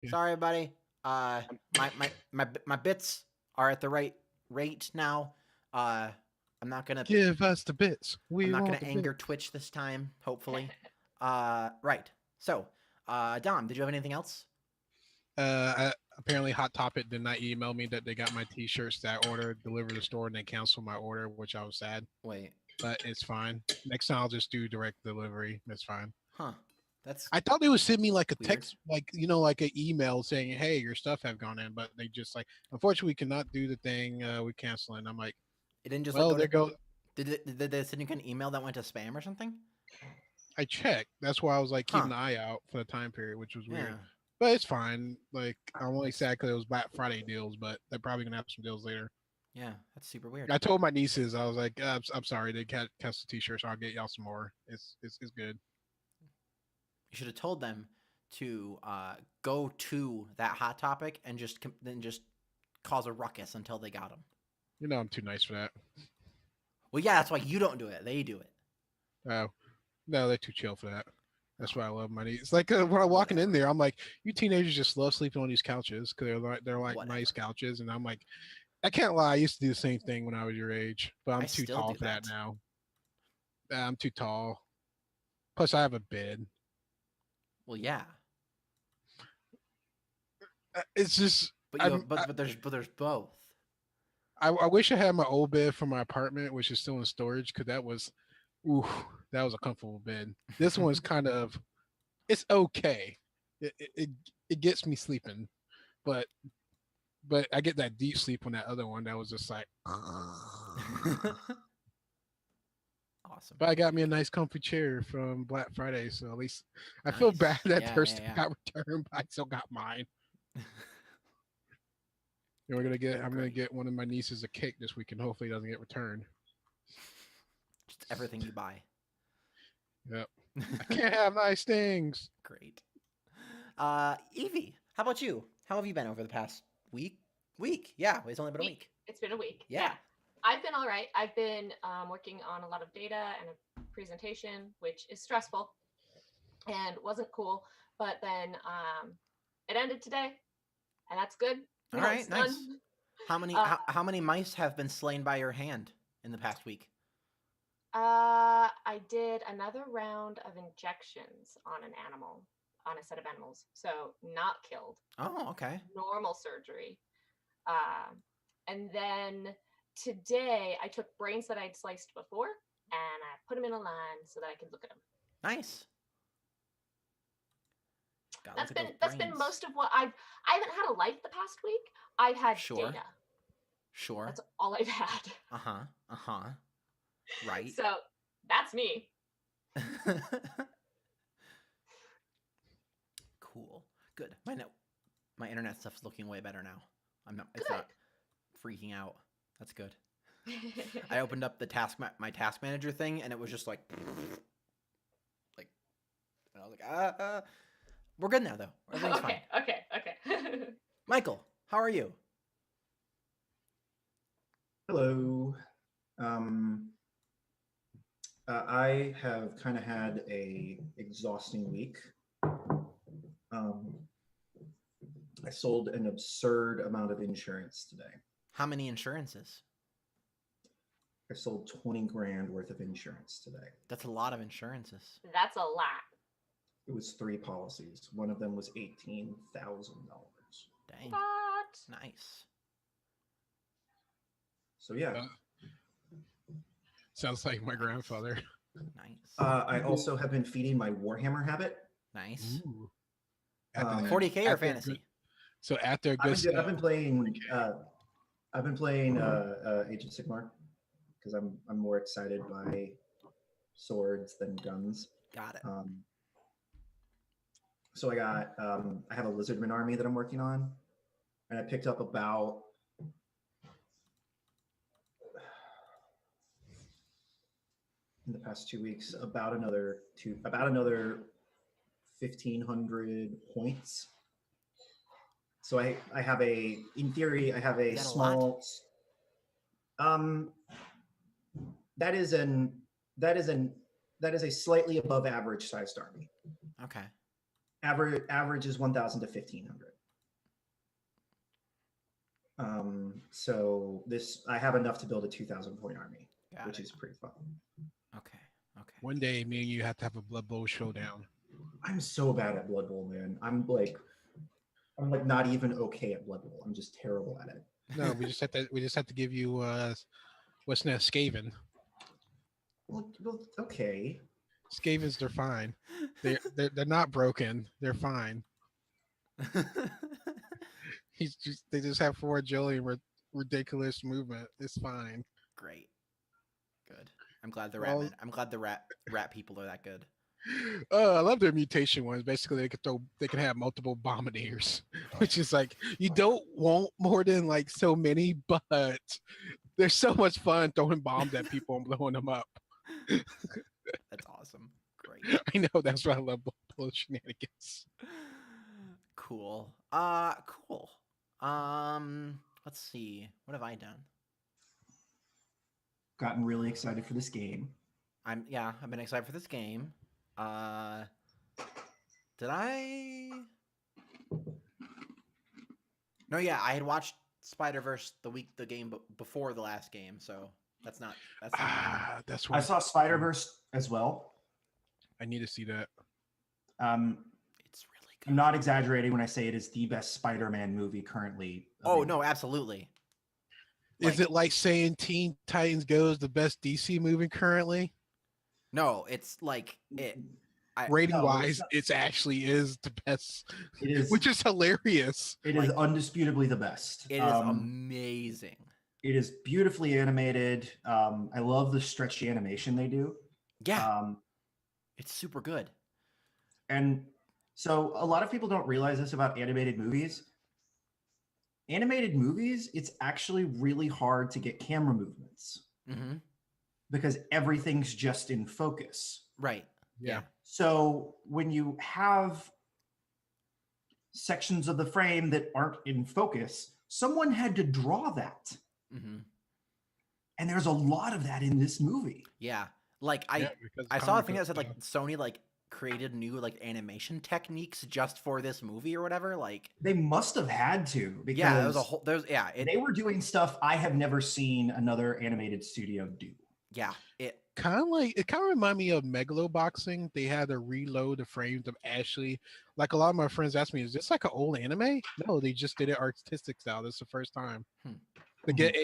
Yeah. Sorry, buddy. My bits are at the right rate now. Uh, I'm not gonna Give us the bits. I'm We not want gonna the anger bits. Twitch this time. Hopefully. Right. So, Dom, did you have anything else? Apparently, Hot Topic did not email me that they got my T-shirts that I ordered delivered to the store, and they canceled my order, which I was sad. Wait. But it's fine. Next time I'll just do direct delivery. That's fine. Huh. That's I thought they would send me like a weird. text, like like an email saying, "Hey, your stuff have gone in," but they just like, unfortunately, we cannot do the thing. We canceling. I'm like, It didn't just like well, go there to. go. Did they send you an email that went to spam or something? I checked. That's why I was like Huh. keeping an eye out for the time period, which was weird. Yeah. But it's fine. Like I'm only That's sad because it was Black Friday deals, but they're probably gonna have some deals later. yeah. That's super weird. I told my nieces, I was like, I'm sorry, they can't cast the t-shirts. I'll get y'all some more. It's good. You should have told them to go to that hot topic and just cause a ruckus until they got them. I'm too nice for that. Well, yeah, that's why you don't do it. They do it. Oh no, they're too chill for that. That's Oh, why I love my niece. It's like when I'm walking in whatever. there, I'm like, you teenagers just love sleeping on these couches because they're like nice Whatever. couches, and I'm like, I can't lie, I used to do the same thing when I was your age, but I I'm too still tall do for that that. now. I'm too tall. Plus, I have a bed. Well, yeah, It's just but you I'm have, but there's both. I wish I had my old bed from my apartment, which is still in storage, because ooh, that was a comfortable bed. This one's kind of, it's okay. It gets me sleeping, but I get that deep sleep on that other one that was just like. Awesome. But I got me a nice comfy chair from Black Friday, so at least I feel bad Nice. that Yeah, their yeah, stuff yeah. got returned, but I still got mine. And I'm gonna Great. get one of my nieces a cake this week, and hopefully it doesn't get returned. Just everything you buy. Yep. I can't have nice things. Great. Evie, how about you? How have you been over the past week? Week? Yeah, it's only been a Week. week. It's been a week. Yeah. Yeah. I've been all right. I've been working on a lot of data and a presentation, which is stressful and wasn't cool. But then it ended today, and that's good. All Now it's right, nice. done. How many Uh, how many mice have been slain by your hand in the past week? I did another round of injections on an animal, on a set of animals. So not killed, Oh, okay. normal surgery. Uh, and then today I took brains that I'd sliced before and I put them in a line so that I could look at them. Nice. Gotta look That's at those been that's been brains. most of what I haven't had a life the past week. I've had Sure. data. Sure. That's all I've had. Uh-huh. Uh-huh. Right. So that's me. Cool. Good. My internet stuff's looking way better now. It's Good. not freaking out. That's good. I opened up the my task manager thing and it was just like and I was like, we're good now though. Everything's fine. Okay. Michael, how are you? Hello. Um, I have kind of had a exhausting week. Um, I sold an absurd amount of insurance today. How many insurances? I sold 20 grand worth of insurance today. That's a lot of insurances. That's a lot. It was 3 policies. One of them was $18,000. Dang. What? Nice. So yeah. Sounds like my Nice. grandfather. Nice. I also have been feeding my Warhammer habit. Nice. Ooh. 40K or fantasy? So after a good I've been playing. I've been playing Age of Sigmar because I'm more excited by swords than guns. Got it. So I have a lizardman army that I'm working on, and I picked up about in the past 2 weeks about another 1,500 points. So I have in theory I have a Is that small. That is a slightly above average sized army. Okay. Average is 1,000 to 1,500. So I have enough to build a 2,000 point army, Got which it. is pretty fun. Okay. Okay. One day, me and you have to have a Blood Bowl showdown. I'm so bad at Blood Bowl, man. I'm like not even okay at Blood Bowl. I'm just terrible at it. No, we just have to give you what's next, Skaven. Well, okay. Skavens, they're fine. They're not broken. They're fine. They just have 4 agility and ridiculous movement. It's fine. Great. Good. I'm glad the Well- I'm glad the rat people are that good. I love their mutation ones. Basically, they can have multiple bombardiers, which is like you don't want more than like so many, but they're so much fun throwing bombs at people and blowing them up. That's awesome. Great. I know that's why I love bullet shenanigans. Cool. Cool. Let's see. What have I done? Gotten really excited for this game. I've been excited for this game. Did I? No, yeah, I had watched Spider-Verse the game before the last game, so that's not. That's I why saw Spider-Verse as well. I need to see that. It's really good. I'm not exaggerating when I say it is the best Spider-Man movie currently. Oh no, absolutely. Is it like saying Teen Titans Go is the best DC movie currently? No, it's like it. Rating No, wise, it actually is the best. It is, which is hilarious. It is undisputably the best. It is amazing. It is beautifully animated. I love the stretchy animation they do. Yeah, it's super good. And so a lot of people don't realize this about animated movies. Animated movies, it's actually really hard to get camera movements because everything's just in focus. Right. Yeah. So when you have sections of the frame that aren't in focus, someone had to draw that. And there's a lot of that in this movie. Yeah. Like I saw a thing that said like Sony like created new like animation techniques just for this movie or whatever. Like they must have had to because yeah, there was a whole they were doing stuff I have never seen another animated studio do. Yeah, it kind of remind me of Megaloboxing. They had to reload the frames of Ashley. Like a lot of my friends asked me, "Is this like an old anime?" No, they just did it artistic style. This is the first time to get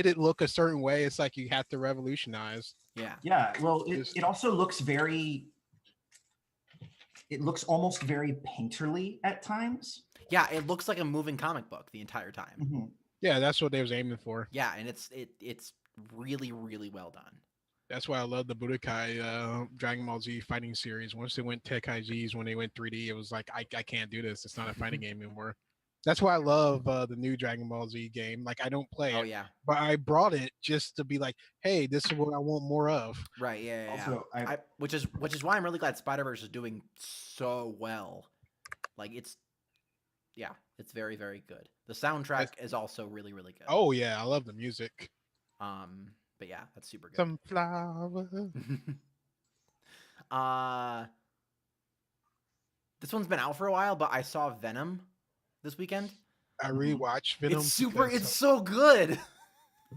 it look a certain way. It's like you have to revolutionize. Yeah. Well, it also looks very. It looks almost very painterly at times. Yeah, it looks like a moving comic book the entire time. Yeah, that's what they was aiming for. Yeah, and it's really, really well done. That's why I love the Budokai Dragon Ball Z fighting series. Once they went Tekkai's, when they went 3D, it was like I can't do this. It's not a fighting game anymore. That's why I love the new Dragon Ball Z game. Like I don't play it, but I brought it just to be like, hey, this is what I want more of. Right? Yeah. Also, which is why I'm really glad Spider-Verse is doing so well. Like it's very, very good. The soundtrack is also really, really good. Oh yeah, I love the music. But yeah, that's super good. Some flowers. This one's been out for a while, but I saw Venom this weekend. I rewatched Venom. It's so good.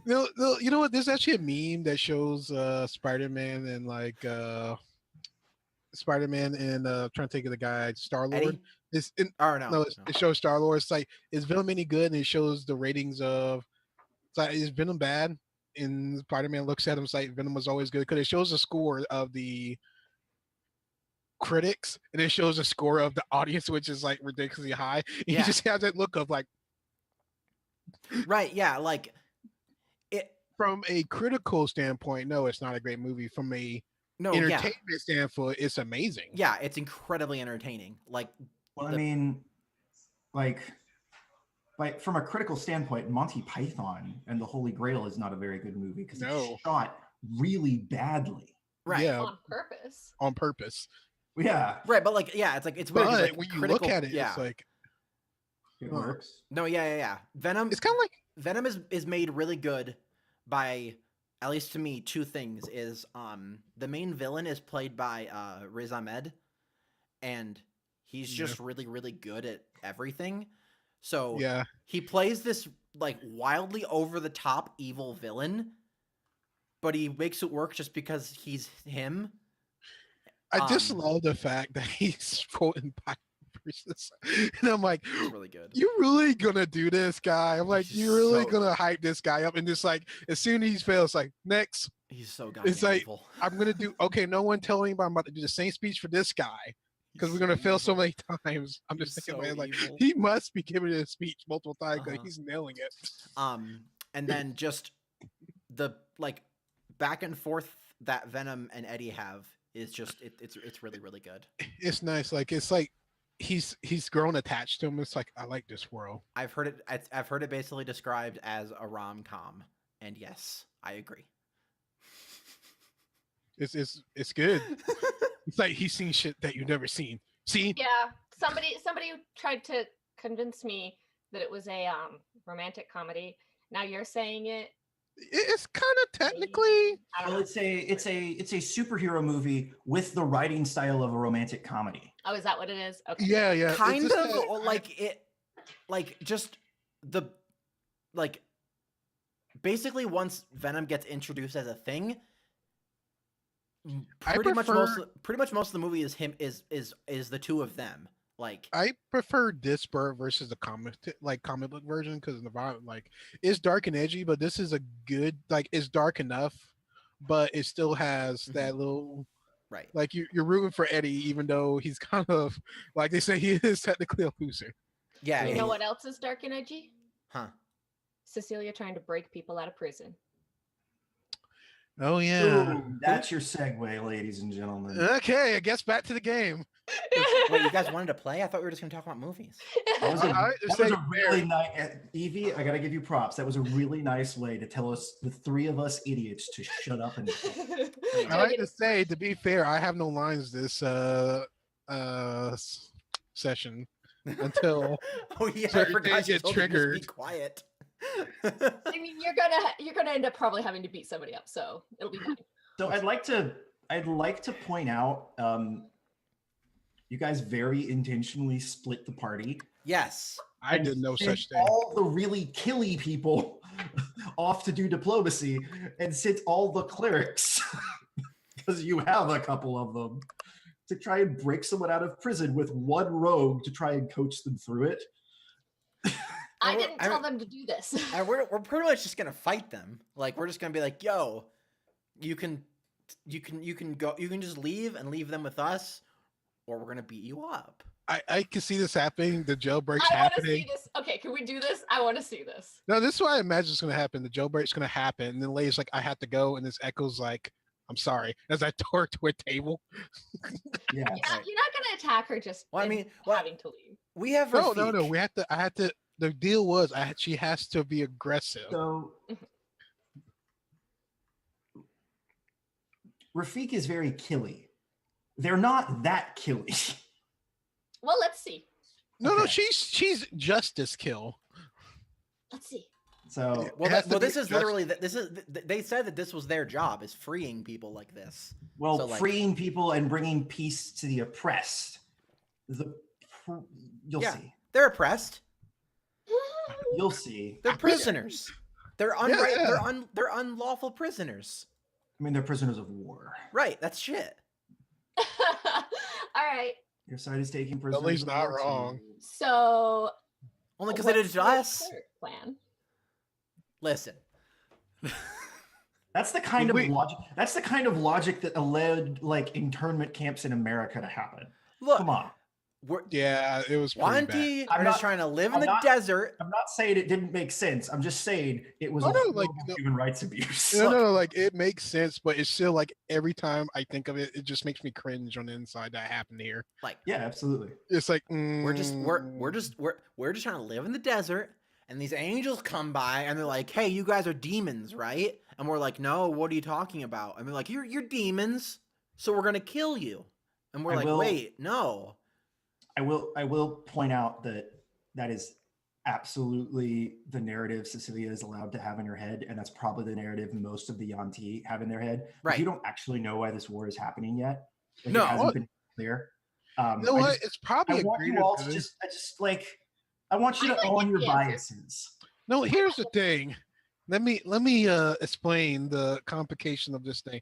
You know what? There's actually a meme that shows Spider-Man and like Spider-Man and trying to think of the guy Star-Lord. It shows Star-Lord. It's like, is Venom any good? And it shows the ratings of. It's like, is Venom bad? And Spider-Man looks at him. It's like Venom was always good because it shows the score of the critics and it shows the score of the audience, which is like ridiculously high. And you just have that look of like, right? Yeah, like it from a critical standpoint. No, it's not a great movie. From a entertainment standpoint, it's amazing. Yeah, it's incredibly entertaining. Like, well, I mean, like from a critical standpoint, Monty Python and the Holy Grail is not a very good movie because it's shot really badly. Right. Yeah. On purpose. Yeah. Right, but like, yeah, it's weird. Like, when you look at it, it's like it works. No, yeah. Venom. It's kind of like Venom is made really good by, at least to me, two things. Is the main villain is played by Riz Ahmed, and He's Yeah. just really, really good at everything. So Yeah. he plays this like wildly over the top evil villain, but he makes it work just because he's him. I just love the fact that he's quoting Bible verses, and I'm like, It's really good. you really gonna do this, guy? I'm like, He's you really so- gonna hype this guy up, and just like as soon as he fails, like next, He's so goddamn it's like evil. I'm gonna do. Okay, no one tell anybody I'm about to do the same speech for this guy because we're gonna fail so many times. I'm just He's thinking, so man, like evil. he must be giving this speech multiple times because Uh-huh. he's nailing it. And then just the like back and forth that Venom and Eddie have is just it's really, really good. It's nice. Like it's like he's grown attached to him. It's like I like this world. I've heard it basically described as a rom-com, and yes, I agree. It's good. It's like he's seen shit that you've never seen. See? Yeah, somebody tried to convince me that it was a romantic comedy. Now you're saying it. It's kind of technically. I don't Well, know. it's a superhero movie with the writing style of a romantic comedy. Oh, is that what it is? Okay. Yeah, yeah. it's Kind just of that- like it, like just the like basically once Venom gets introduced as a thing, I pretty much prefer- most of the movie is him is the two of them. Like I prefer this bird versus the comic book version because the vibe like it's dark and edgy, but this is a good like it's dark enough, but it still has that little right. like you're rooting for Eddie even though he's kind of like they say he is technically a loser. Yeah. You yeah, know yeah. what else is dark and edgy? Huh. Cecilia trying to break people out of prison. Oh yeah. Ooh, that's your segue, ladies and gentlemen. Okay, I guess back to the game. Wait, you guys wanted to play? I thought we were just gonna talk about movies. That was a, I that say was a really nice, Evie. I gotta give you props. That was a really nice way to tell us, the three of us idiots, to shut up and. I like to say, to be fair, I have no lines this session until Oh yeah, I certain forgot things you get told me to just be triggered. quiet. I mean, you're gonna end up probably having to beat somebody up, so it'll be fine. So I'd like to point out, you guys very intentionally split the party. Yes. I and did no sent such thing. All the really killy people off to do diplomacy, and sent all the clerics, because you have a couple of them, to try and break someone out of prison with one rogue to try and coach them through it. I didn't tell them to do this. And we're pretty much just gonna fight them. Like we're just gonna be like, yo, you can go, you can just leave and leave them with us, or we're gonna beat you up. I can see this happening. The jailbreak's I want to see happening. this. Okay, can we do this? I want to see this. No, this is what I imagine is going to happen. The jailbreak's going to happen, and then Lay's like, "I have to go," and this Echo's like, "I'm sorry." As I tore her to a table. Yeah. You're not gonna attack her just Well, I mean, well, having to leave. we have No, Rafik. no. We have to. I had to. The deal was, she has to be aggressive. So Rafik is very killy. They're not that killy. Well, let's see. No, Okay. she's justice kill. Let's see. So Well, It has to this be is just- literally this is. They said that this was their job, is freeing people like this. well, So, like- freeing people and bringing peace to the oppressed. You'll Yeah. see. They're oppressed. You'll see. They're prisoners. They're Yeah. They're unlawful prisoners. I mean, they're prisoners of war. Right. That's shit. All right. Your side is taking prisoners. Lily's of not war, too. wrong. So Only because they did it what's to your us. cleric plan? Listen. That's the kind of Wait. logic. That's the kind of logic that allowed like internment camps in America to happen. Look. Come on. We're, Yeah, it was pretty bad. Wanty I'm are just not- trying to live in I'm the not- desert. I'm not saying it didn't make sense. I'm just saying it was Oh, a no, horrible like, no- human rights abuse. No, like it makes sense, but it's still like every time I think of it, it just makes me cringe on the inside that happened here. Like Yeah, absolutely. It's like we're just trying to live in the desert, and these angels come by and they're like, "Hey, you guys are demons, right?" And we're like, "No, what are you talking about?" And they're like, "You're demons, so we're gonna kill you." And we're I like, will- "Wait, no." I will point out that is absolutely the narrative Cecilia is allowed to have in her head, and that's probably the narrative most of the Yanti have in their head. But Right. You don't actually know why this war is happening yet. Like, No. it hasn't been clear. You know what? It's probably I a want greater you all to good. I want you I to might own get your the answers. biases. No, here's the thing. Let me explain the complication of this thing.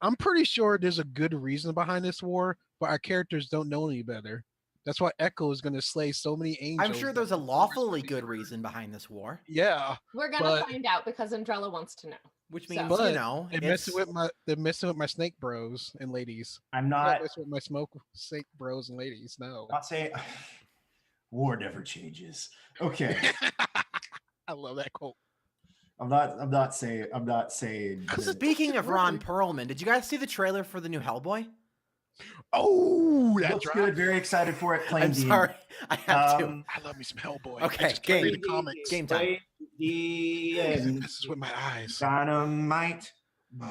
I'm pretty sure there's a good reason behind this war, but our characters don't know any better. That's why Echo is going to slay so many angels. I'm sure there's a lawfully good reason behind this war, Yeah, We're gonna but find out because Andrella wants to know. which So- means but you know they're it's messing with my snake bros and ladies. I'm Not not messing with my smoke snake bros and ladies. No. not saying war never changes. Okay. I love that quote. I'm not saying that- Speaking of Ron Perlman, did you guys see the trailer for the new Hellboy? Oh, that looks dropped. good. Very excited for it. Playing I'm sorry, I have to. I love me some Hellboy. Okay, I just can't read the game. comics. Game time. It messes with my eyes. Dynamite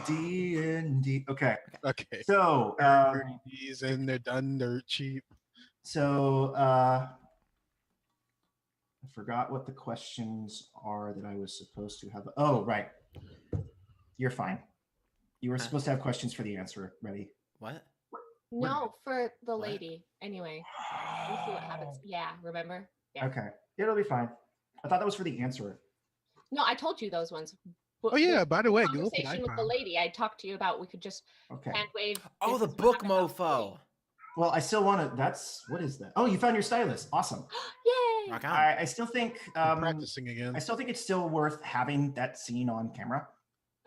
D&D. Okay. Okay. So, These and they're done. They're cheap. I forgot what the questions are that I was supposed to have. Oh, right. You're fine. You were supposed to have questions for the answer ready. What? No, for the What? lady. Anyway, we'll see what happens. Yeah, remember? Yeah. Okay. It'll be fine. I thought that was for the answer. No, I told you those ones. Oh yeah. By the way, go open Conversation with the iPhone. lady I talked to you about. We could just Okay. hand wave. Oh, the this is book what happened. mofo. Well, I still want to. What is that? Oh, you found your stylus. Awesome. Yay! Rock on. I still think. I'm practicing again. I still think it's still worth having that scene on camera.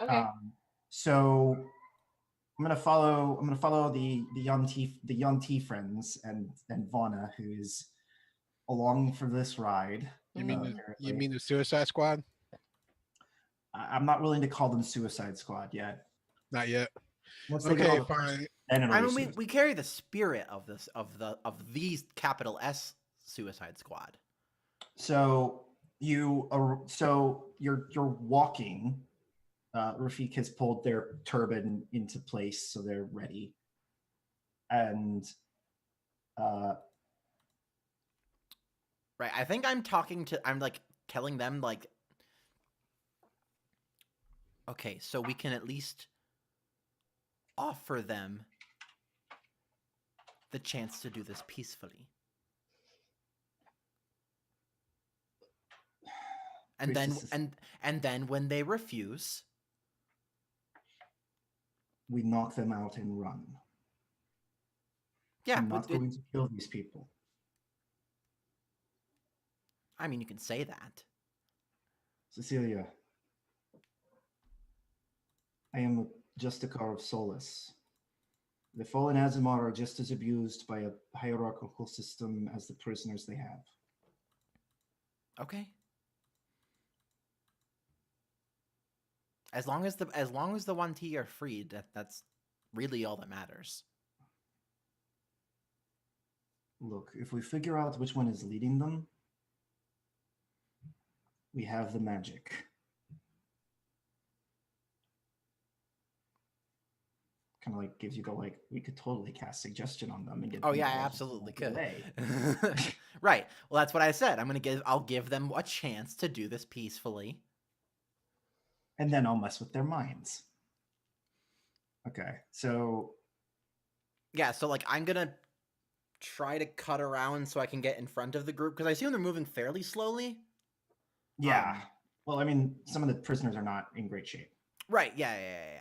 Okay. So I'm gonna follow the young T friends and Vana, who is along for this ride. You mean apparently. the Suicide Squad? I'm not willing to call them Suicide Squad yet. Not yet. Once they get all Okay, the first, fine. then it'll I be mean, Suicide we carry the spirit of these capital S Suicide Squad. So you're walking. Rafik has pulled their turban into place, so they're ready. And Right. I think I'm like telling them like, okay, so we can at least offer them the chance to do this peacefully. And then and then when they refuse, we knock them out and run. yeah, I'm not going to kill these people. I mean, you can say that. Cecilia, I am just a car of solace. The fallen Azimar are just as abused by a hierarchical system as the prisoners they have. Okay. As long as the 1T are freed, that's really all that matters. Look, if we figure out which one is leading them, we have the magic. Kind of like gives you the we could totally cast suggestion on them and get. Oh them yeah, to I all absolutely walk could. away. Right. Well, that's what I said. I'll give them a chance to do this peacefully. And then I'll mess with their minds. Okay, so Yeah, so like I'm gonna try to cut around so I can get in front of the group because I assume they're moving fairly slowly. yeah. Well, I mean, some of the prisoners are not in great shape. Right. Yeah.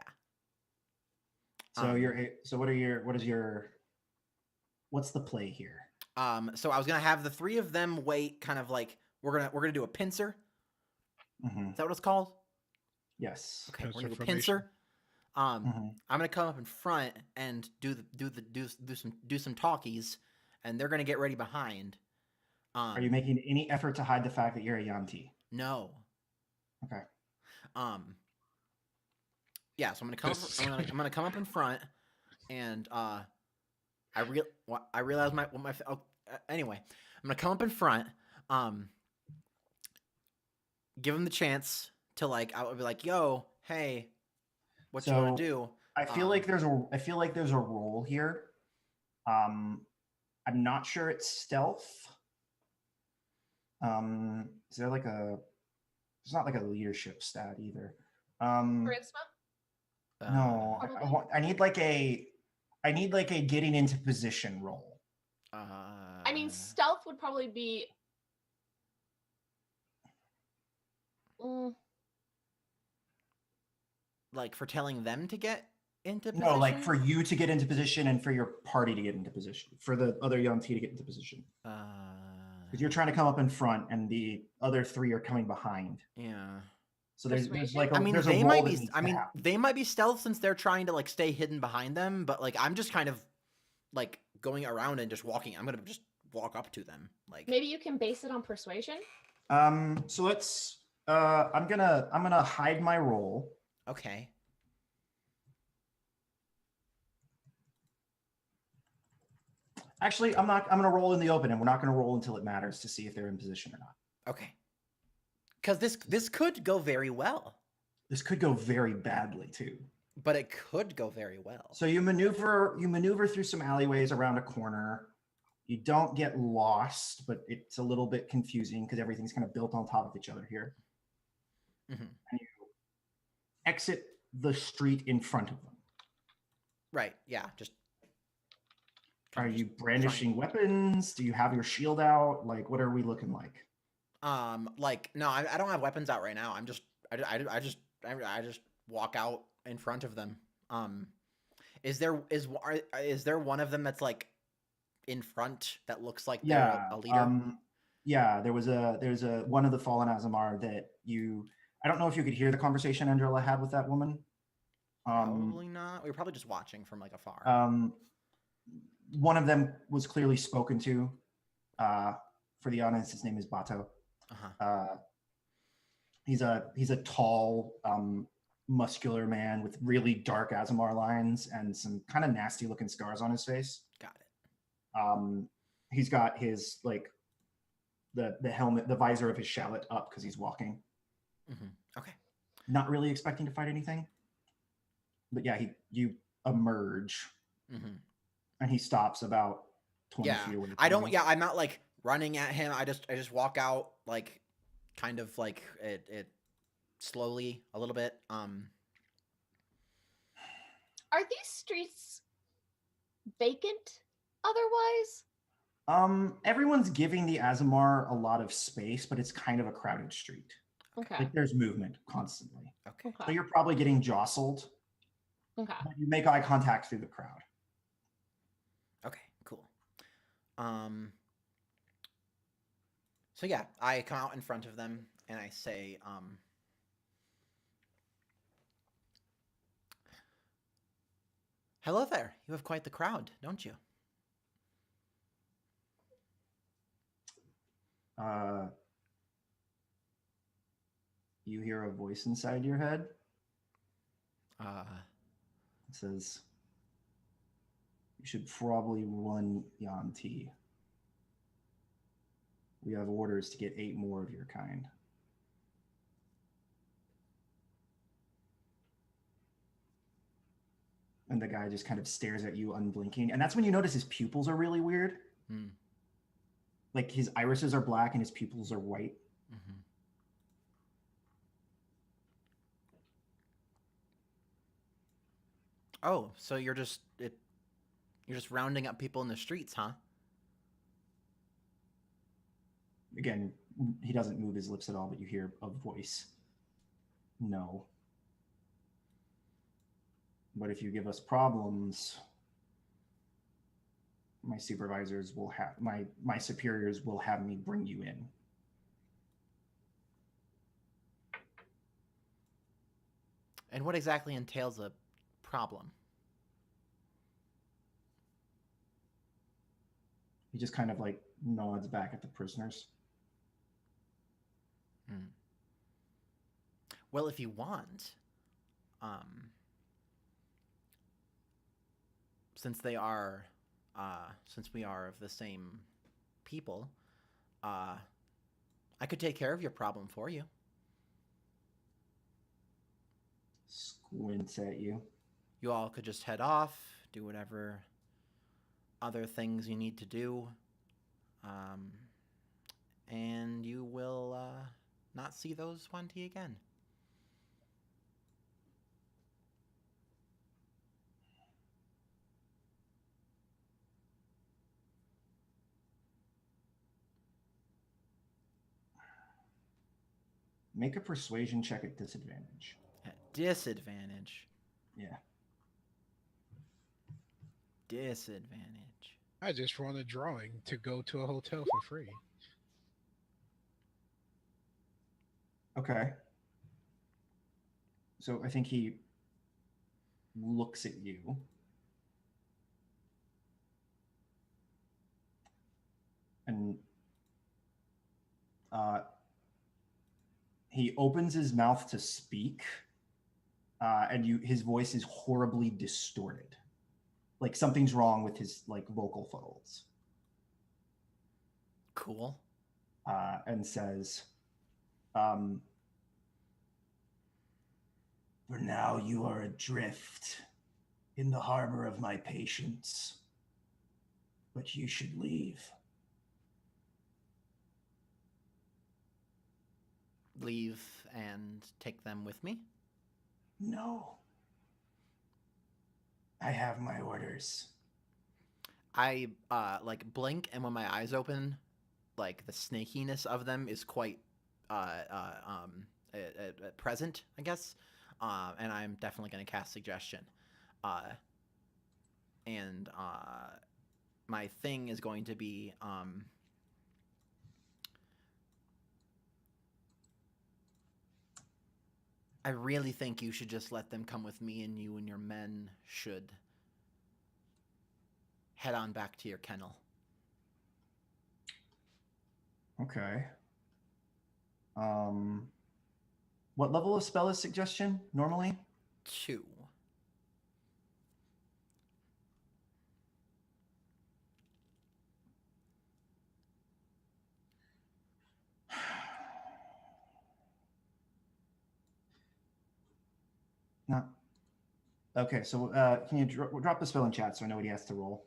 So what's the play here? So I was gonna have the three of them wait, kind of like we're gonna do a pincer. Mm-hmm. Is that what it's called? Yes. Okay, we're Pincer gonna do a formation. pincer. Mhm. I'm gonna come up in front and do some talkies, and they're gonna get ready behind. Are you making any effort to hide the fact that you're a Yanti? No. Okay. Yeah, so I'm gonna come up in front, and I realize anyway, I'm gonna come up in front, give them the chance to I would be like, yo, hey, what you want to do? I feel like there's a role here. I'm not sure it's stealth. Is there it's not like a leadership stat either. Charisma? No, I need like a getting into position role. I mean, stealth would probably be. Like for telling them to get into position? No, like for you to get into position and for your party to get into position, for the other young T to get into position. Because you're trying to come up in front, and the other 3 are coming behind. Yeah. So there's Persuasion? like I mean, there's a they roll might that be. needs I to mean, happen. they might be stealth since they're trying to like stay hidden behind them. But like, I'm just kind of like going around and just walking. I'm gonna just walk up to them. Like Maybe you can base it on persuasion. So let's. I'm gonna hide my roll. okay. Actually, I'm not. I'm gonna roll in the open, and we're not gonna roll until it matters to see if they're in position or not. Okay. Because this could go very well, This could go very badly too. but it could go very well. So you maneuver through some alleyways around a corner. You don't get lost, but it's a little bit confusing because everything's kind of built on top of each other here. Mhm. And you exit the street in front of them. Right. Yeah. Just. Are kinda you just brandishing weapons? Do you have your shield out? Like, what are we looking like? Like no, I don't have weapons out right now. I'm just I just walk out in front of them. Is there one of them that's like in front that looks like they're Yeah, a leader? yeah. There's a one of the fallen Azamar that you. I don't know if you could hear the conversation Angela had with that woman. Probably not. We were probably just watching from like afar. One of them was clearly spoken to. For the audience, his name is Bato. He's a tall, muscular man with really dark Azamar lines and some kind of nasty looking scars on his face. Got it. He's got his like the helmet, the visor of his shallot up because he's walking. Okay. Not really expecting to fight anything, but yeah, you emerge, and he stops about 20 feet away. I don't. Yeah, I'm not like running at him. I just walk out like kind of like it slowly a little bit. Are these streets vacant otherwise? Everyone's giving the Azamar a lot of space, but it's kind of a crowded street. Okay. Like there's movement constantly. Okay. So you're probably getting jostled. Okay. But you make eye contact through the crowd. Okay, cool. So yeah, I come out in front of them and I say, hello there. You have quite the crowd, don't you? You hear a voice inside your head. It says, you should probably run Yanti. We have orders to get 8 more of your kind. And the guy just kind of stares at you unblinking. And that's when you notice his pupils are really weird. Like his irises are black and his pupils are white. Oh, so you're just rounding up people in the streets, huh? Again, he doesn't move his lips at all, but you hear a voice. No. But if you give us problems, my supervisors will have my superiors will have me bring you in. And what exactly entails a problem? He just kind of like nods back at the prisoners. Well, if you want, since we are of the same people, I could take care of your problem for you. Squints at you. You all could just head off, do whatever other things you need to do, and you will not see those 20 again. Make a persuasion check at disadvantage. At disadvantage. Yeah. Disadvantage. I just won a drawing to go to a hotel for free. Okay. So I think he looks at you. And he opens his mouth to speak, and his voice is horribly distorted. Like something's wrong with his like vocal folds. Cool. And says, "For now, you are adrift in the harbor of my patience, but you should leave." Leave and take them with me? No. I have my orders. I like blink, and when my eyes open, like the snakiness of them is quite present, I guess. And I'm definitely going to cast suggestion. And my thing is going to be I really think you should just let them come with me, and you and your men should head on back to your kennel. Okay. What level of spell is suggestion normally? 2. No. Okay, so can you drop the spell in chat so I know what he has to roll?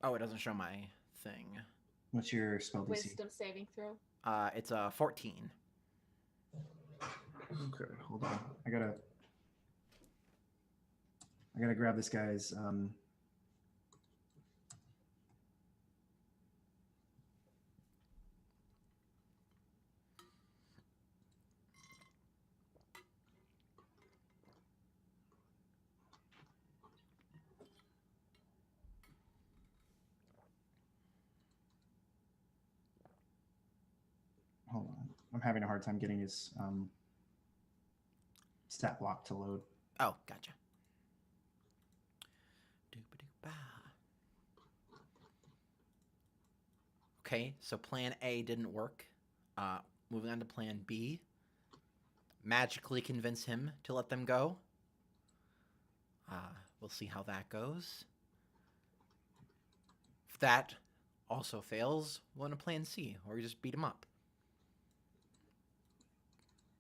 Oh, it doesn't show my thing. What's your spell DC? Wisdom saving throw. It's a 14. Okay, hold on. I gotta grab this guy's hold on. I'm having a hard time getting his stat block to load. Oh, gotcha. Doop-a-doop-ba. Okay, so plan A didn't work. Moving on to plan B. Magically convince him to let them go. We'll see how that goes. If that also fails, we'll go to plan C, or we just beat him up.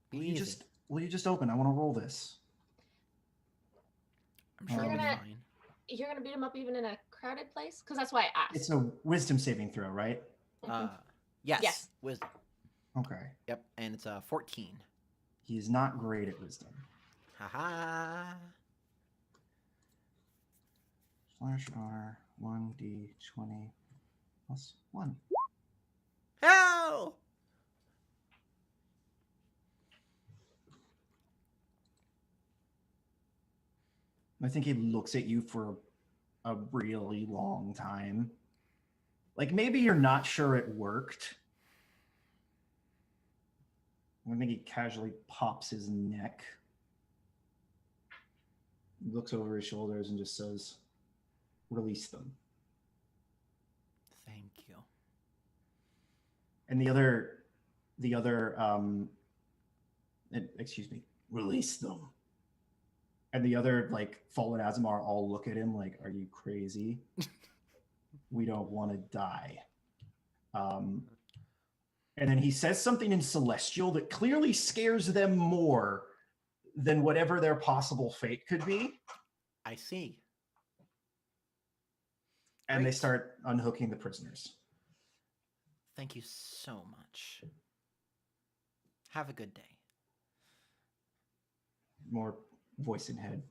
Be easy. Will you just open? I want to roll this. I'm sure it'll be fine. You're gonna beat him up even in a crowded place? Because that's why I asked. It's a wisdom saving throw, right? Yes. Yes. Wisdom. Okay. Yep, and it's a 14. He is not great at wisdom. Haha. /R 1d20 plus 1. Hell! I think he looks at you for a really long time. Like maybe you're not sure it worked. I think he casually pops his neck, looks over his shoulders and just says, "Release them." Thank you. And excuse me, release them. And the other like fallen Azamar all look at him like, "Are you crazy? We don't want to die." And then he says something in Celestial that clearly scares them more than whatever their possible fate could be. I see. And they Great. start unhooking the prisoners. Thank you so much. Have a good day. More voice in head.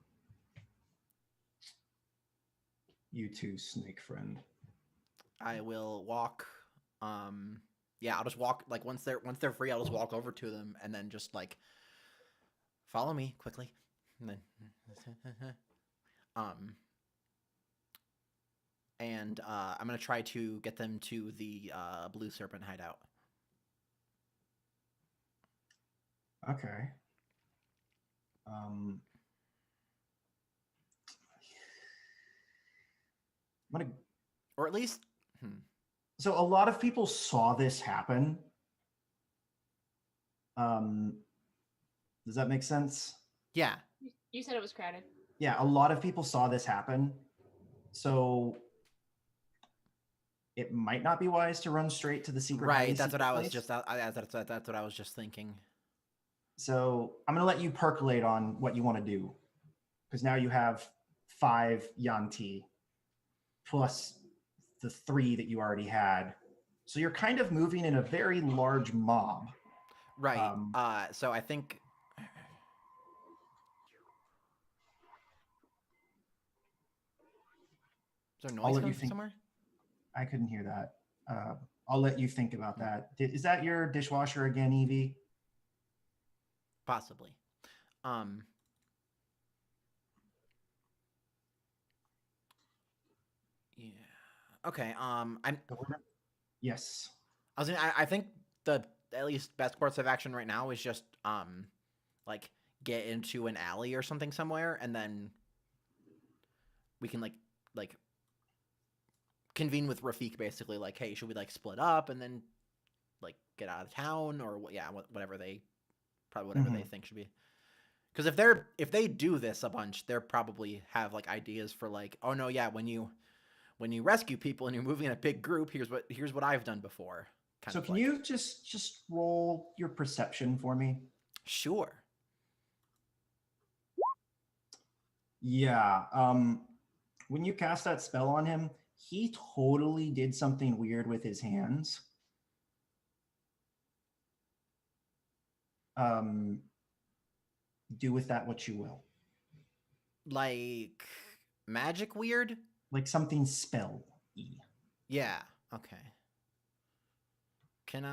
"You too, snake friend." I will walk Yeah, I'll just walk like once they're free, I'll just walk over to them and then just like follow me quickly. And then um and I'm gonna try to get them to the blue serpent hideout. Okay. I'm gonna. Or at least So a lot of people saw this happen. Does that make sense? yeah. You said it was crowded. Yeah, a lot of people saw this happen. So it might not be wise to run straight to the secret. Right, that's secret what I was place. just that's what I was just thinking. So I'm gonna let you percolate on what you want to do, because now you have 5 Yanti plus the 3 that you already had. So you're kind of moving in a very large mob. Right. So I think is there I'll noise let you coming from think. somewhere? I couldn't hear that. I'll let you think about that. Is that your dishwasher again, Evie? Possibly. Yeah. Okay. Yes. I think the at least best course of action right now is just like get into an alley or something somewhere, and then we can like convene with Rafik basically. Like, hey, should we like split up and then like get out of town, or whatever they they think should be. Because if they do this a bunch, they're probably have like ideas for like, oh no, yeah, when you rescue people and you're moving in a big group, here's what I've done before. So can you just roll your perception for me? Sure. Yeah. When you cast that spell on him, he totally did something weird with his hands. Do with that what you will. Like magic weird? Like something spell-y. Yeah. Okay. Can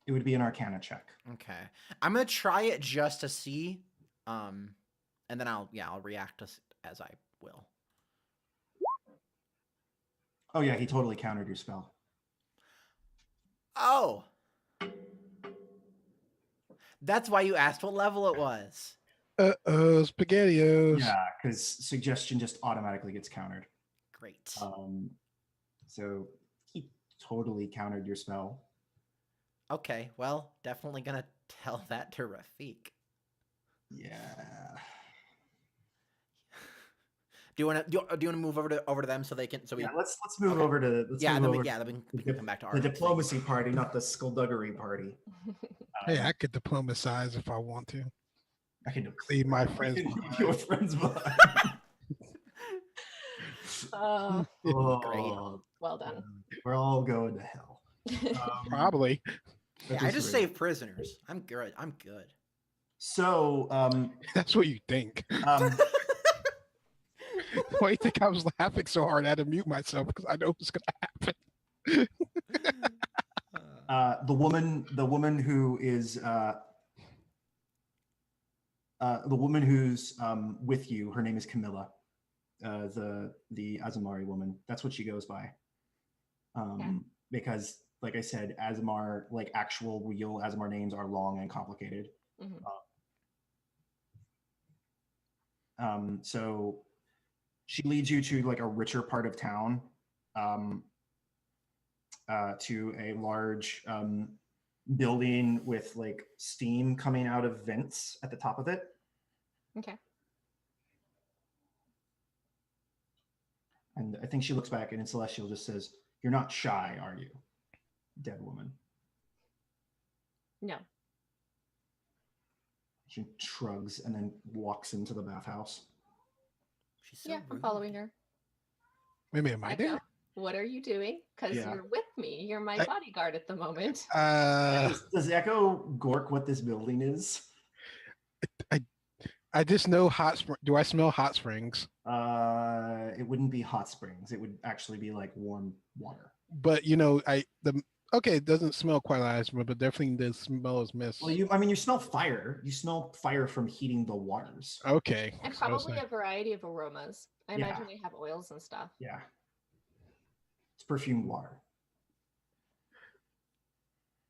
It would be an Arcana check. Okay. I'm gonna try it just to see. And then I'll react as I will. Oh yeah, he totally countered your spell. Oh. That's why you asked what level it was. SpaghettiOs. Yeah, because suggestion just automatically gets countered. Great. So he totally countered your spell. Okay, well, definitely gonna tell that to Rafik. Yeah. Do you want to move over to them so they can let's move over to we can come back to our diplomacy party, not the skullduggery party. Hey, I could diplomatize if I want to. I can leave my friends behind. Your friends behind. Great. Well done. We're all going to hell. Probably. Yeah, I just save prisoners. I'm good. So that's what you think. Why do you think I was laughing so hard? I had to mute myself because I know what's going to happen. The woman who is the woman who's with you, her name is Camilla. The Azamari woman. That's what she goes by. Because, like I said, Azamar, like actual real Azamar names are long and complicated. Mm-hmm. So she leads you to like a richer part of town, to a large building with like steam coming out of vents at the top of it. Okay. And I think she looks back and in Celestial just says, "You're not shy, are you, dead woman?" No. She shrugs and then walks into the bathhouse. She's so rude. I'm following her. Wait a minute, am I there? What are you doing? Because you're with me. You're my bodyguard at the moment. Does Echo Gork what this building is? I just know hot spring. Do I smell hot springs? It wouldn't be hot springs. It would actually be like warm water. But okay, it doesn't smell quite like ice, but definitely the smell is Well, mist. you smell fire. You smell fire from heating the waters. Okay, And so it's probably like, a variety of aromas. I Yeah. imagine they have oils and stuff. Yeah. It's perfumed water.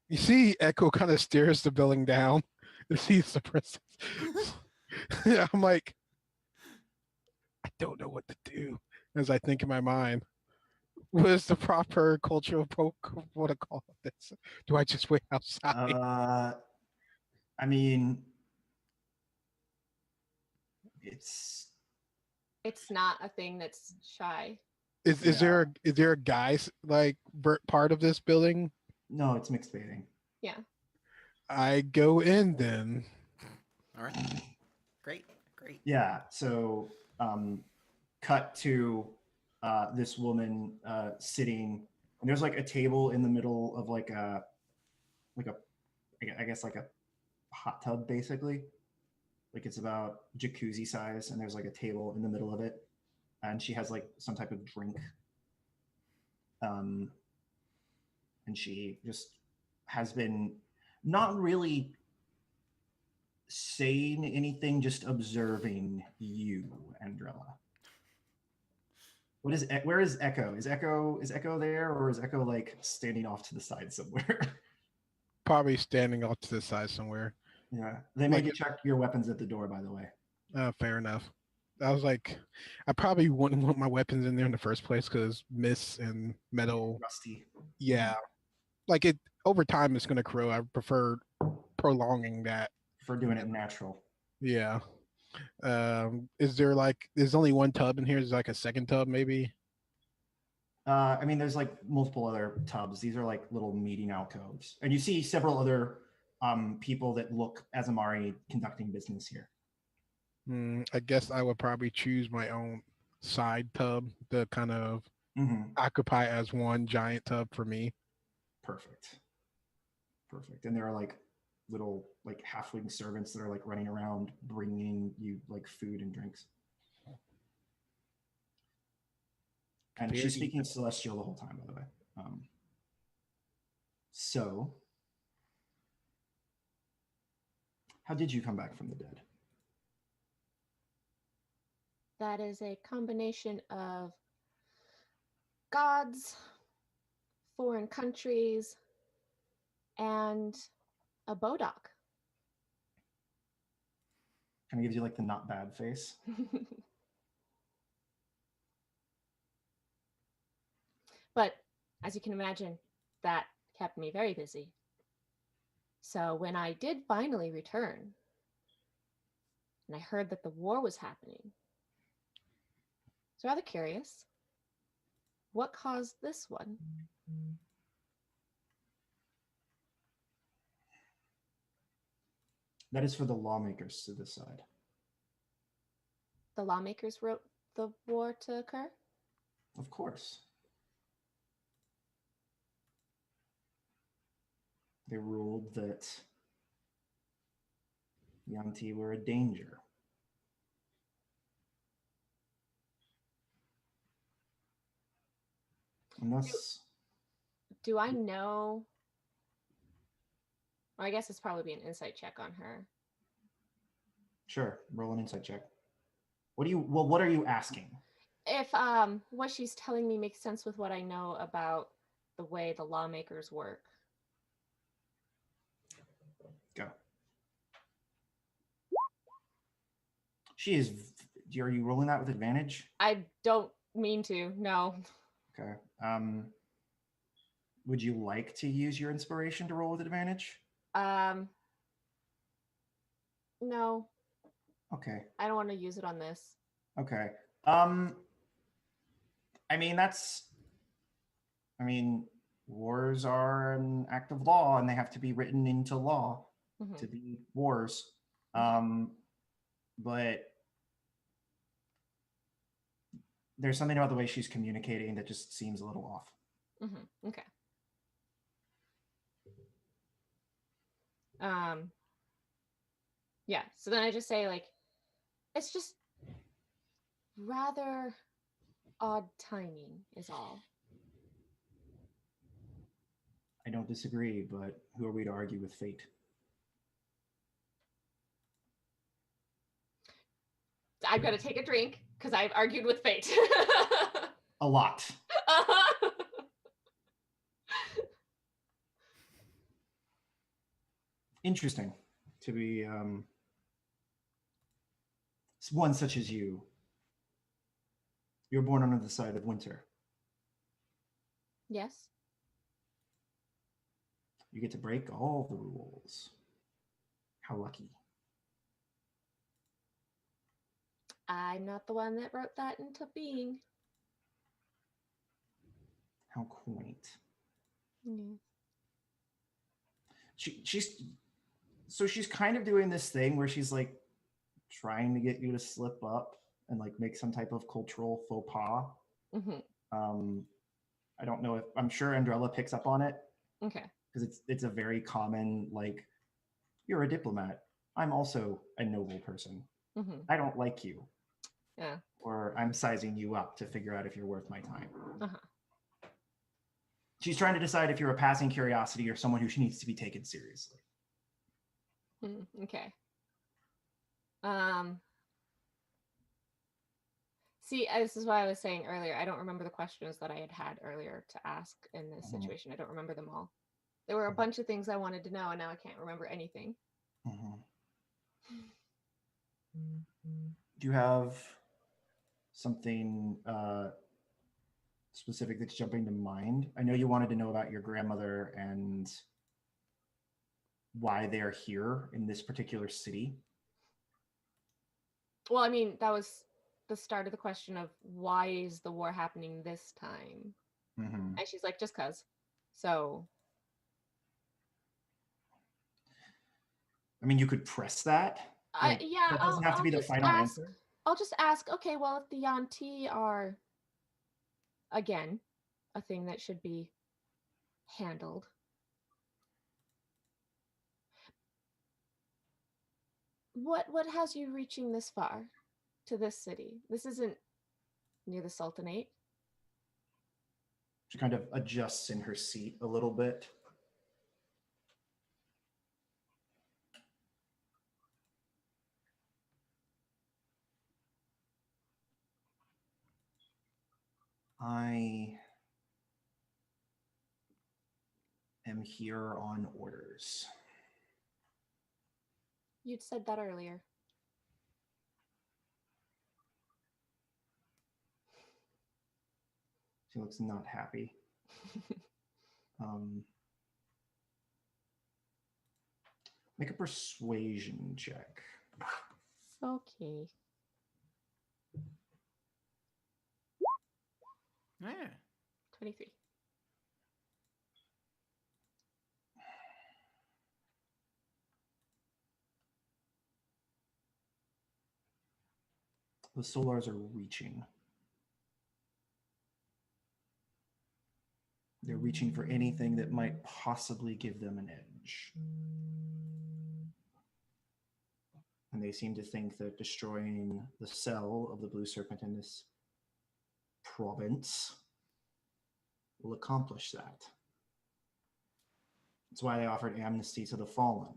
you see, Echo kind of stares the building down and sees the princess. I'm like, I don't know what to do as I think in my mind. What is the proper cultural protocol of this? Do I just wait outside? I mean, it's It's not a thing that's shy. Is there a guys like part of this building? no, it's mixed bathing. Yeah. I go in then. All right. Great. Great. Yeah. So, cut to this woman sitting, and there's like a table in the middle of like a I guess like a hot tub basically. Like it's about jacuzzi size, and there's like a table in the middle of it, and she has like some type of drink. Um, and she just has been not really saying anything, just observing you, Andrella. Where is Echo? Is Echo there, or is Echo like standing off to the side somewhere? Probably standing off to the side somewhere. Yeah, they made Like- you check your weapons at the door, by the way. Fair enough. I was like, I probably wouldn't want my weapons in there in the first place because mist and metal. Rusty. Yeah, like it over time it's gonna corrode. I prefer prolonging that. For doing it natural. Yeah. Is there like there's only one tub in here? Is there like a second tub maybe? I mean, there's like multiple other tubs. These are like little meeting alcoves, and you see several other people that look as Amari conducting business here. I guess I would probably choose my own side tub to kind of Mm-hmm. occupy as one giant tub for me. Perfect. Perfect. And there are like little like halfling servants that are like running around bringing you like food and drinks. And Very she's speaking Celestial the whole time, by the way. So, how did you come back from the dead? That is a combination of gods, foreign countries, and a bodock. Kind of gives you like the not bad face. But as you can imagine, that kept me very busy. So when I did finally return, and I heard that the war was happening, I was rather curious. What caused this one? That is for the lawmakers to decide. The lawmakers wrote the war to occur? Of course. They ruled that Young T were a danger. Unless, Do I know? Or I guess it's probably be an insight check on her. sure, roll an insight check. What are you asking? If what she's telling me makes sense with what I know about the way the lawmakers work. Go. She is. Are you rolling that with advantage? I don't mean to, no. Okay. Would you like to use your inspiration to roll with advantage? No, Okay. I don't want to use it on this. Okay. I mean, wars are an act of law, and they have to be written into law Mhm. to be wars. But there's something about the way she's communicating that just seems a little off. Okay. Yeah, so then I just say like, It's just rather odd timing, is all. I don't disagree, but who are we to argue with fate? I've got to take a drink because I've argued with fate. A lot. Interesting to be one such as you. You're born on the side of winter. Yes. You get to break all the rules. How lucky. I'm not the one that wrote that into being. How quaint. Mm. She's kind of doing this thing where she's like trying to get you to slip up and like make some type of cultural faux pas. Mm-hmm. I don't know if I'm sure Andrella picks up on it. Okay. Because it's a very common, like, you're a diplomat. I'm also a noble person. Mm-hmm. I don't like you. Yeah. Or I'm sizing you up to figure out if you're worth my time. Uh-huh. She's trying to decide if you're a passing curiosity or someone who needs to be taken seriously. Okay. See, this is why I was saying earlier, I don't remember the questions that I had earlier to ask in this situation. I don't remember them all. There were a bunch of things I wanted to know, and now I can't remember anything. Do you have something specific that's jumping to mind? I know you wanted to know about your grandmother and why they're here in this particular city. Well, I mean, that was the start of the question of why is the war happening this time? And she's like, just cause. So I mean, you could press that. Like, yeah, that doesn't have to be the final answer. I'll just ask, okay, well, if the Yanti are, again, a thing that should be handled, what has you reaching this far to this city? This isn't near the Sultanate. She kind of adjusts in her seat a little bit. I am here on orders. You'd said that earlier. She looks not happy. Make a persuasion check. Okay. Yeah. 23. The Solars are reaching. They're reaching for anything that might possibly give them an edge. And they seem to think that destroying the cell of the Blue Serpent in this province will accomplish that. That's why they offered amnesty to the fallen.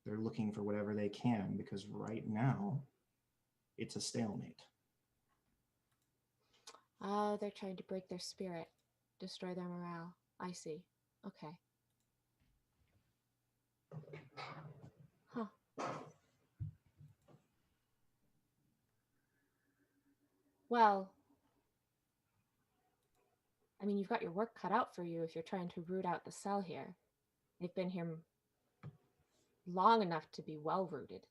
They're looking for whatever they can because right now it's a stalemate. Oh, they're trying to break their spirit, destroy their morale. I see. Okay. Huh. Well, I mean, you've got your work cut out for you if you're trying to root out the cell here. They've been here long enough to be well rooted.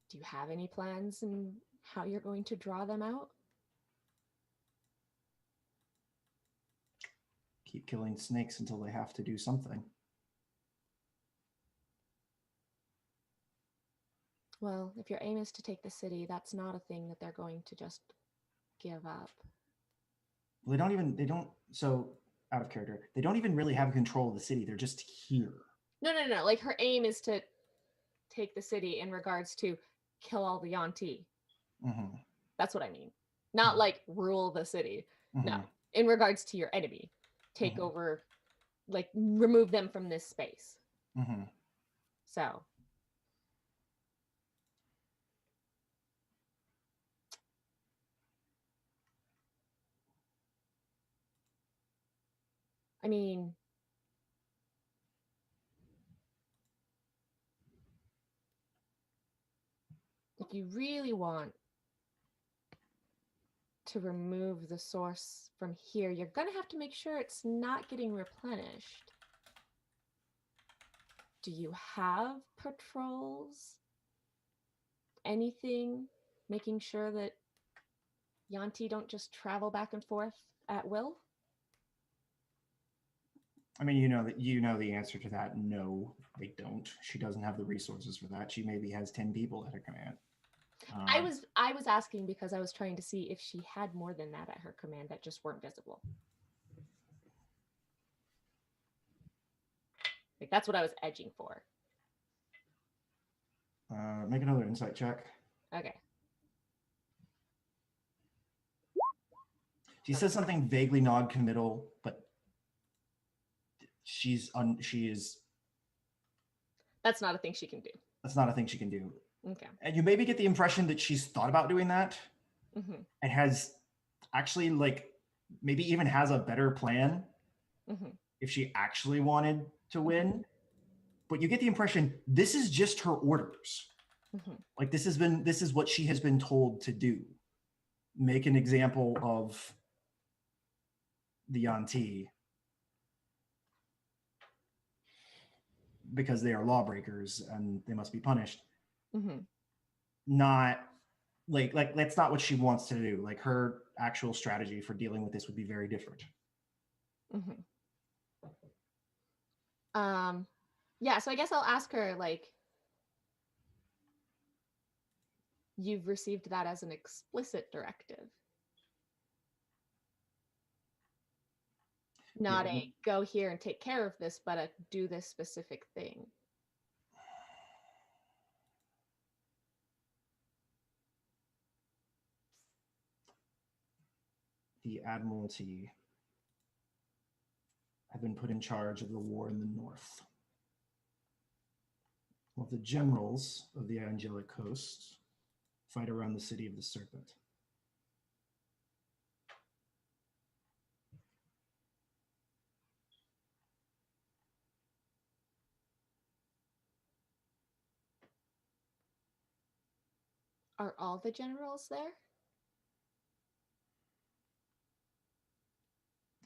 Do you have any plans in how you're going to draw them out? Keep killing snakes until they have to do something. Well, if your aim is to take the city, that's not a thing that they're going to just give up. Well, so out of character, they don't even really have control of the city. They're just here. No. Like her aim is to take the city in regards to kill all the Yanti. Mm-hmm. That's what I mean. Not like rule the city. Mm-hmm. No, in regards to your enemy, take over, like remove them from this space. Mm-hmm. So. I mean, if you really want to remove the source from here, you're going to have to make sure it's not getting replenished. Do you have patrols? Anything making sure that Yanti don't just travel back and forth at will? I mean, you know the answer to that. No, they don't. She doesn't have the resources for that. She maybe has 10 people at her command. I was asking because I was trying to see if she had more than that at her command that just weren't visible. Like that's what I was edging for. Make another insight check. Okay. She says something vaguely non-committal, but she is. That's not a thing she can do. That's not a thing she can do. Okay. And you maybe get the impression that she's thought about doing that, and has actually maybe even has a better plan if she actually wanted to win. But you get the impression this is just her orders. Like this is what she has been told to do. Make an example of the Yanti because they are lawbreakers and they must be punished. Not like that's not what she wants to do. Like her actual strategy for dealing with this would be very different. Yeah, so I guess I'll ask her, like, you've received that as an explicit directive. Not a go here and take care of this, but a do this specific thing. The Admiralty have been put in charge of the war in the north. While the generals of the Angelic Coast fight around the city of the Serpent. Are all the generals there?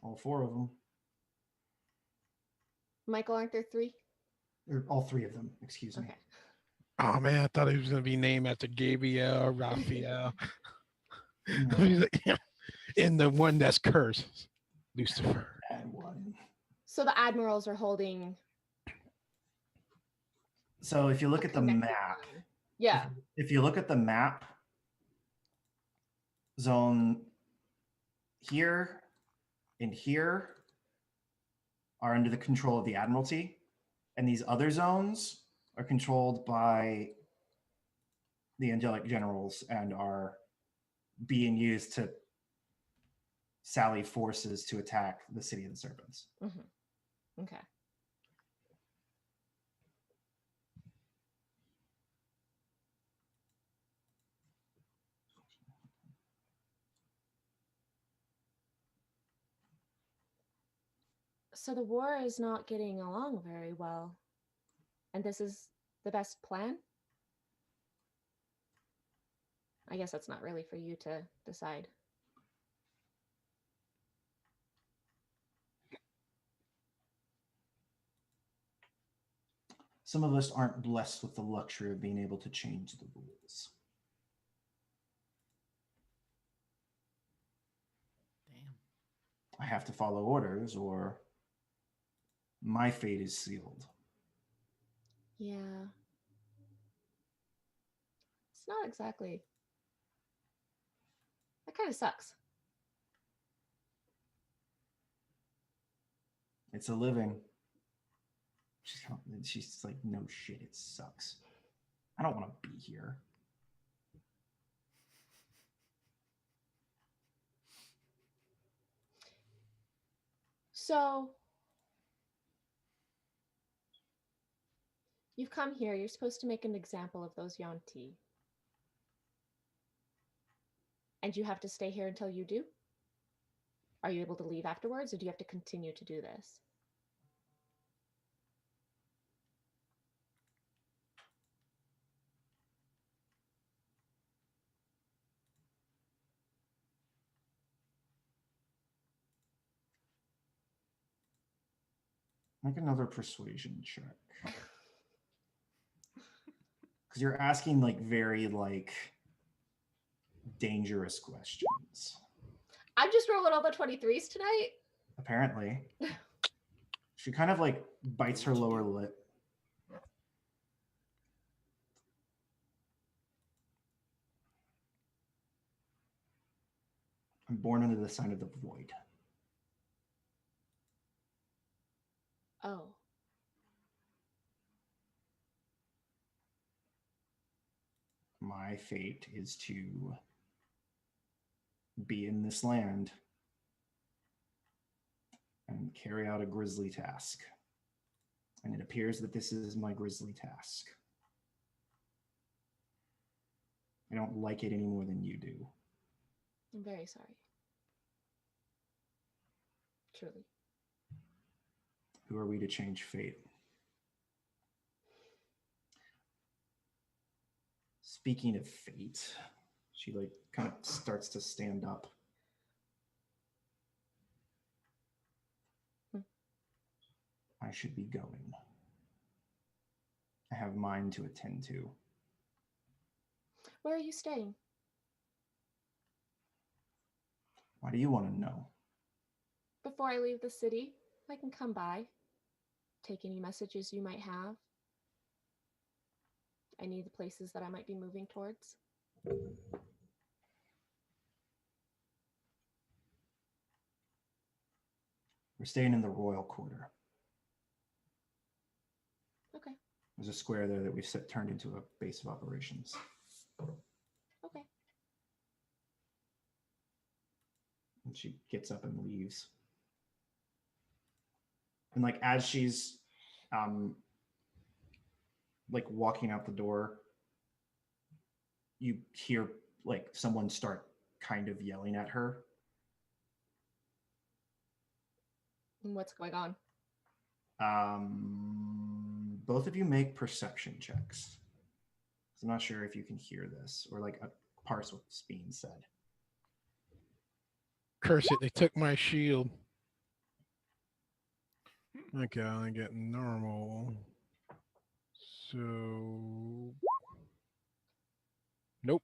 All four of them. Michael, aren't there three? Or all three of them, excuse me. Okay. Oh man, I thought he was gonna be named after Gabriel, Raphael. And the one that's cursed, Lucifer. And one. So the admirals are holding. So if you look at the map, yeah. If you look at the map, zone here and here are under the control of the Admiralty, and these other zones are controlled by the Angelic Generals and are being used to sally forces to attack the City of the Serpents. Okay. So the war is not getting along very well. And this is the best plan? I guess that's not really for you to decide. Some of us aren't blessed with the luxury of being able to change the rules. Damn. I have to follow orders or my fate is sealed. Yeah. It's not exactly. That kind of sucks. It's a living. She's like, no shit, it sucks. I don't want to be here. So you've come here. You're supposed to make an example of those Yuan-ti. And you have to stay here until you do? Are you able to leave afterwards, or do you have to continue to do this? Make another persuasion check. Because you're asking like very like dangerous questions. I'm just rolling all the 23s tonight. Apparently. She kind of like bites her lower lip. I'm born under the sign of the void. Oh. My fate is to be in this land and carry out a grisly task. And it appears that this is my grisly task. I don't like it any more than you do. I'm very sorry. Truly. Who are we to change fate? Speaking of fate, she like kind of starts to stand up. I should be going. I have mine to attend to. Where are you staying? Why do you want to know? Before I leave the city, I can come by. Take any messages you might have. I need the places that I might be moving towards. We're staying in the royal quarter. Okay. There's a square there that we've turned into a base of operations. Okay. And she gets up and leaves. And like as she's like walking out the door, you hear like someone start kind of yelling at her. What's going on? Both of you make perception checks. I'm not sure if you can hear this or like parse what's being said. Curse it! They took my shield. Okay, I get normal. So, nope.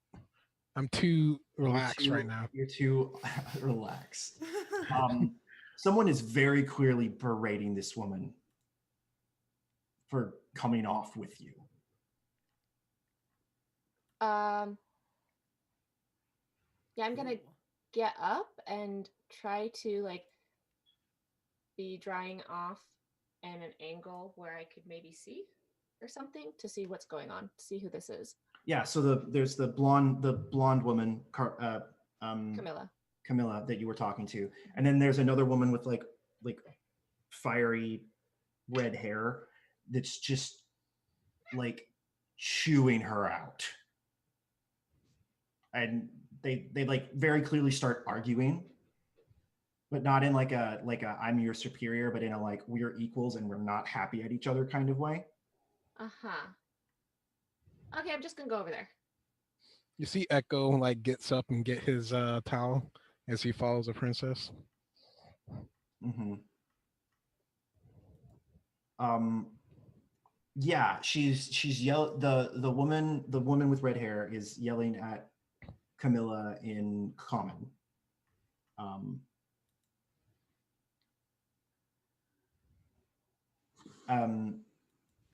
I'm too relaxed right now. You're too relaxed. Someone is very clearly berating this woman for coming off with you. Yeah, I'm gonna get up and try to like be drying off in an angle where I could maybe see or something to see what's going on, to see who this is. Yeah, so there's the blonde woman, Camilla, that you were talking to, and then there's another woman with like fiery red hair that's just like chewing her out, and they like very clearly start arguing, but not in like a I'm your superior, but in a like we're equals and we're not happy at each other kind of way. Okay, I'm just gonna go over there. You see Echo like gets up and get his towel as he follows the princess. Mm-hmm. Yeah, she's the woman with red hair is yelling at Camilla in common.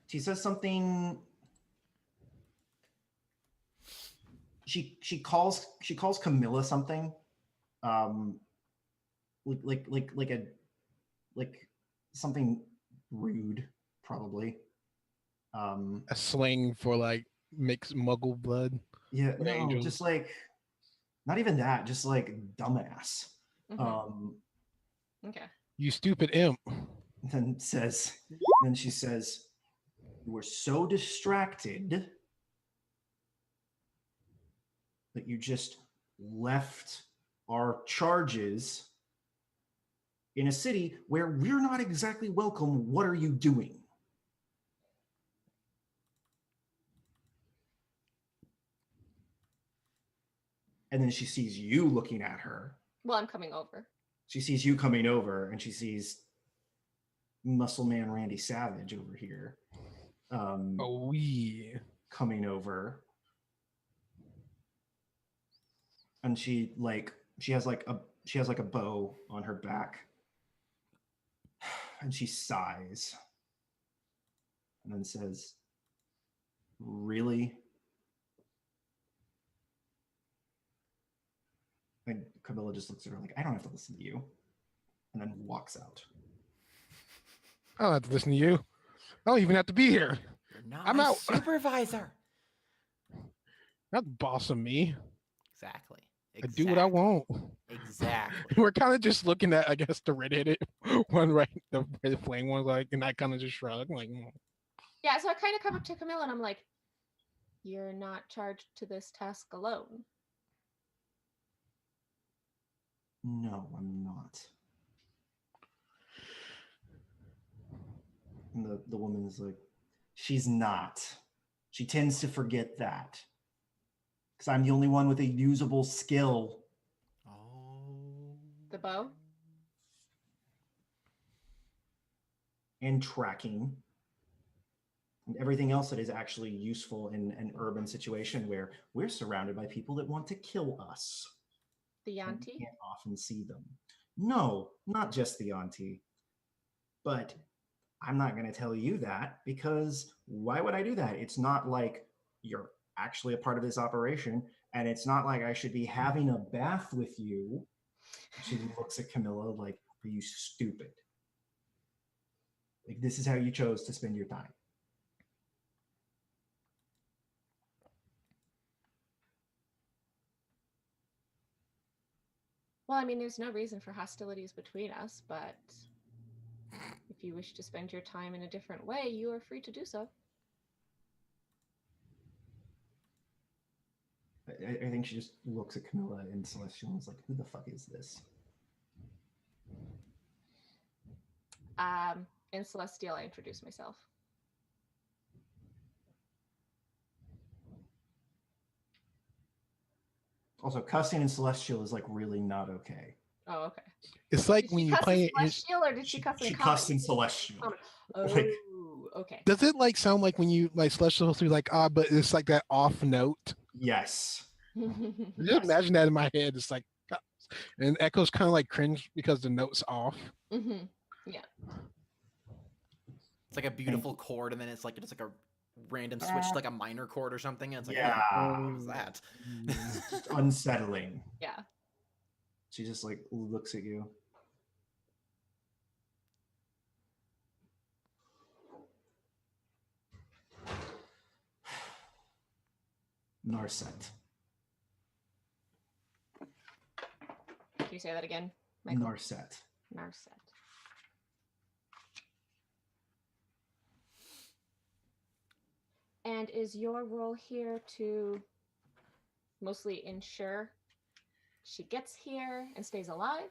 She says something. She calls Camilla something. Like something rude, probably. A sling for like mixed muggle blood. Yeah, With no, angels. just like not even that, just like dumbass. Mhm. Okay. You stupid imp. Then she says, "You were so distracted that you just left our charges in a city where we're not exactly welcome. What are you doing?" And then she sees you looking at her. Well, I'm coming over. She sees you coming over, and she sees Muscle Man Randy Savage over here. Oh yeah. Coming over, and she has like a bow on her back, and she sighs, and then says, "Really?" And Camilla just looks at her like, "I don't have to listen to you," and then walks out. I don't have to listen to you. I don't even have to be here. You're not I'm my out. supervisor. Not bossing me. Exactly. I do what I want. Exactly. We're kind of just looking at, I guess, the redheaded one, right? The flame one, like, and I kind of just shrug, like, Yeah, so I kind of come up to Camilla and I'm like, "You're not charged to this task alone." No, I'm not. And the woman is like, "She's not. She tends to forget that. Because I'm the only one with a usable skill." Oh. The bow? And tracking and everything else that is actually useful in an urban situation where we're surrounded by people that want to kill us. The And auntie? we can't often see them. No, not just the auntie. But I'm not going to tell you that, because why would I do that? It's not like you're actually a part of this operation, and it's not like I should be having a bath with you. She looks at Camilla like, "Are you stupid? Like, this is how you chose to spend your time." Well, I mean, there's no reason for hostilities between us, but if you wish to spend your time in a different way, you are free to do so. I think she just looks at Camilla and Celestial and is like, "Who the fuck is this?" In Celestial, I introduce myself. Also, cussing in Celestial is like really not okay. Oh, okay. it's like Did when she you cuss play in it. Celestial or did she cuss in She common? cussed in Celestial. Common. Oh, Like, okay. Does it like sound like when you like celestial to like but it's like that off note? yes. Just imagine that in my head. It's like, and Echo's kind of like cringe because the note's off. Mm-hmm. Yeah. It's like a beautiful chord, and then it's like a random switch to like a minor chord or something. And it's like, Yeah. what was that? It's just unsettling. Yeah. She just like looks at you. Narset. Can you say that again, Michael? Narset. Narset. And is your role here to mostly ensure she gets here and stays alive?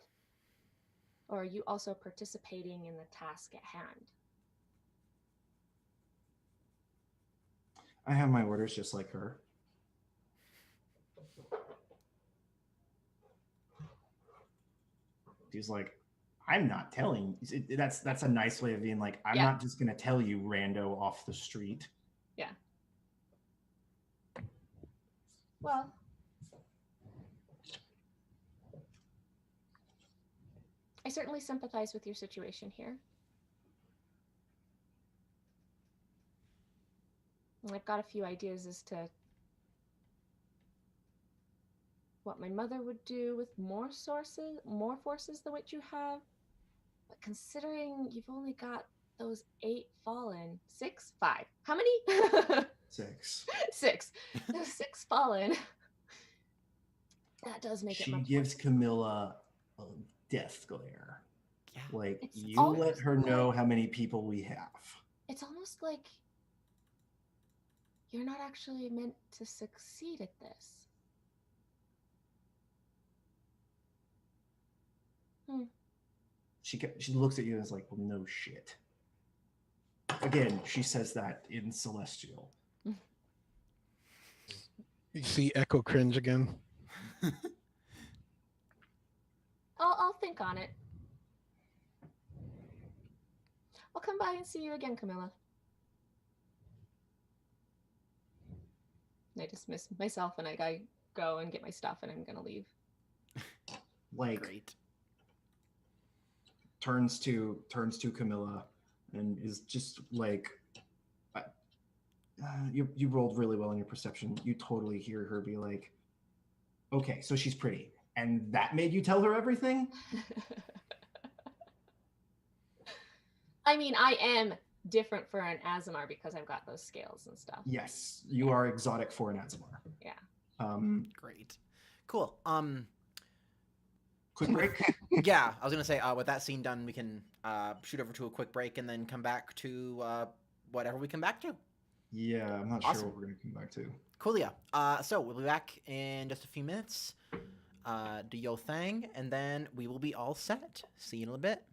Or are you also participating in the task at hand? I have my orders just like her. She's like, "I'm not telling." That's a nice way of being like, "I'm not just gonna tell you, rando off the street." Yeah. Well, I certainly sympathize with your situation here. I've got a few ideas as to what my mother would do with more forces than what you have. But considering you've only got those 8 fallen. 6? 5. How many? 6. 6. Those 6 fallen. That does make it She much gives Camilla a death glare. Yeah. Like, It's you almost let her know like- how many people we have. It's almost like you're not actually meant to succeed at this. She looks at you and is like, well, no shit. Again, she says that in Celestial. You see Echo cringe again. I'll think on it. I'll come by and see you again, Camilla. I dismiss myself and I go and get my stuff and I'm gonna leave. Like, Great. turns to Camilla and is just like, you rolled really well on your perception. You totally hear her be like, okay, so she's pretty, and that made you tell her everything? I mean, I am different for an Azamar because I've got those scales and stuff. Yes, you are exotic for an Azamar. Yeah. Great. Cool. Quick break. Yeah, I was gonna say, with that scene done, we can shoot over to a quick break and then come back to whatever we come back to. Yeah, I'm not Awesome. sure what we're gonna come back to. Coolio. So we'll be back in just a few minutes. Do your thing, and then we will be all set. See you in a little bit.